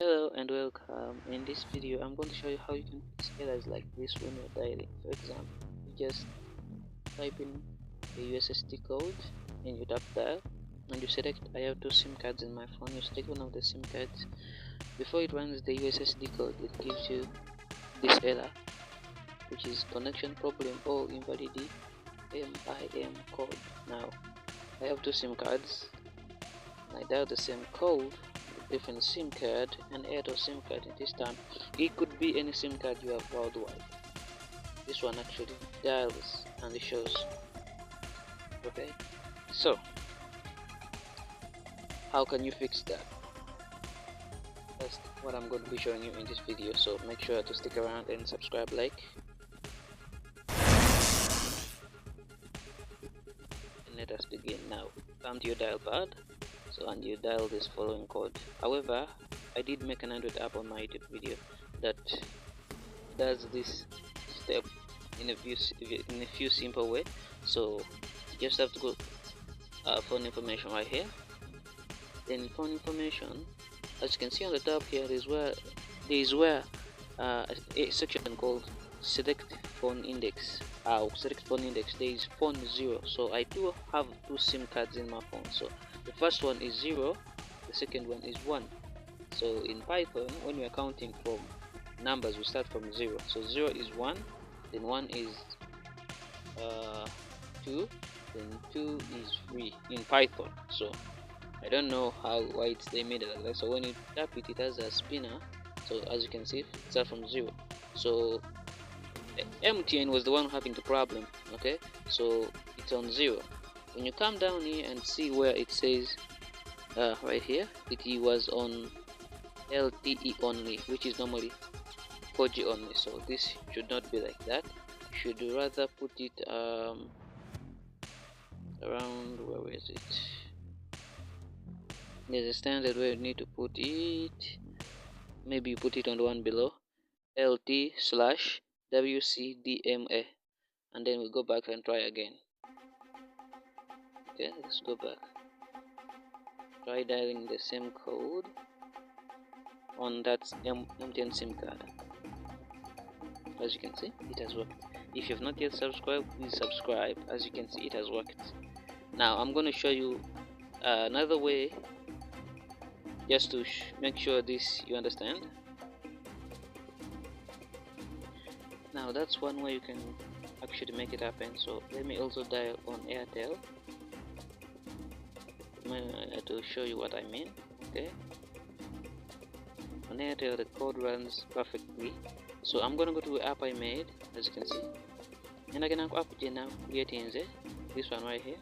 Hello and welcome. In this video I'm going to show you how you can fix errors like this when you're dialing. For example, you just type in the USSD code and you tap dial and you select I have two SIM cards in my phone. You select one of the SIM cards. Before it runs the USSD code, it gives you this error, which is connection problem or invalid MIM code. Now I have two SIM cards. I dial the same code, different SIM card, and add a SIM card. In this time, it could be any SIM card you have worldwide. This one actually dials and it shows. Okay, so how can you fix that? That's what I'm going to be showing you in this video, so make sure to stick around and subscribe, like, and let us begin now. Come to your dial pad, and you dial this following code. However, I did make an Android app on my YouTube video that does this step in a few simple way. So you just have to go phone information right here. Then phone information, as you can see on the top here, is where a section called select phone index. Select phone index. There is phone 0. So I do have two SIM cards in my phone. So the first one is 0, the second one is 1. So in Python, when we are counting from numbers, we start from 0. So 0 is 1, then 1 is 2, then 2 is 3 in Python. So I don't know why they made it like that. So when you tap it, it has a spinner. So as you can see, it starts from 0. So MTN was the one having the problem. Okay, so it's on 0. When you come down here and see where it says right here, it was on LTE only, which is normally 4G only. So this should not be like that. You should rather put it around, where is it? There's a standard where you need to put it. Maybe you put it on the one below, LT/WCDMA, and then we go back and try again. Okay, let's go back. Try dialing the same code on that MTN SIM card. As you can see, it has worked. If you have not yet subscribed, please subscribe. As you can see, it has worked. Now I'm going to show you another way, just to make sure this you understand. Now that's one way you can actually make it happen. So let me also dial on Airtel to show you what I mean. Okay, on Airtel the code runs perfectly. So I'm gonna go to the app I made, as you can see, and I can app now creating this one right here,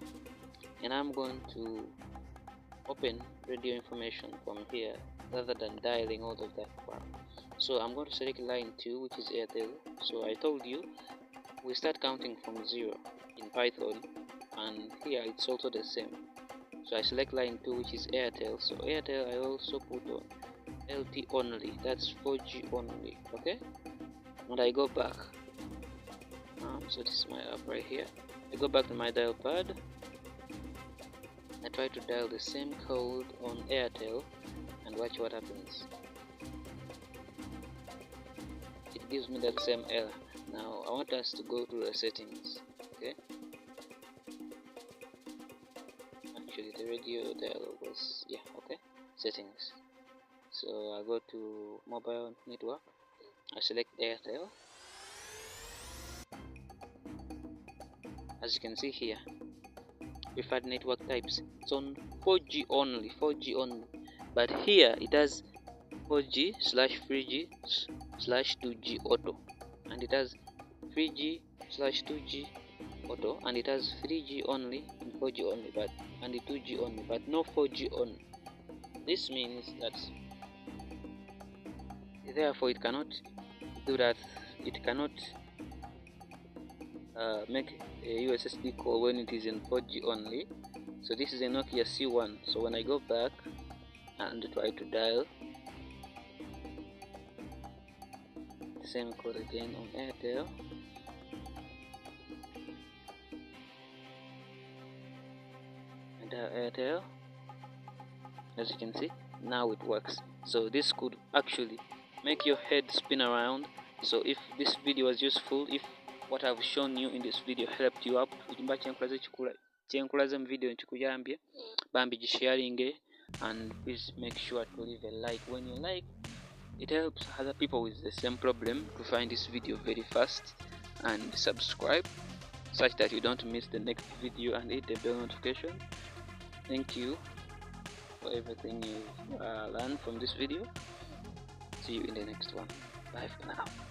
and I'm going to open radio information from here rather than dialing all of that crap. So I'm going to select line 2, which is Airtel. So I told you we start counting from 0 in Python, and here it's also the same. So I select line 2, which is Airtel. So Airtel I also put on LT only, that's 4G only. Okay, and I go back. So this is my app right here. I go back to my dial pad. I try to dial the same code on Airtel and watch what happens. It gives me that same error. Now I want us to go to the settings. Okay, actually the radio dial was, yeah, okay, settings. So I go to mobile network, I select Airtel. As you can see here, preferred network types, it's on 4G only, but here it has 4G/3G/2G auto, and it has 3G/2G auto, and it has 3G only and 4G only, and the 2G only, but no 4G only. This means that therefore it cannot do that. It cannot make a USSD call when it is in 4G only. So this is a Nokia C1. So when I go back and try to dial the same code again on Airtel, and Airtel, as you can see, now it works. so this could actually make your head spin around. So if this video was useful, if what I've shown you in this video helped you out, kyenkulaze mu video nkikuyambye, bambi gisharinge, and please make sure to leave a like. When you like, it helps other people with the same problem to find this video very fast, and subscribe such that you don't miss the next video, and hit the bell notification. Thank you for everything you learned from this video. See you in the next one. Bye for now.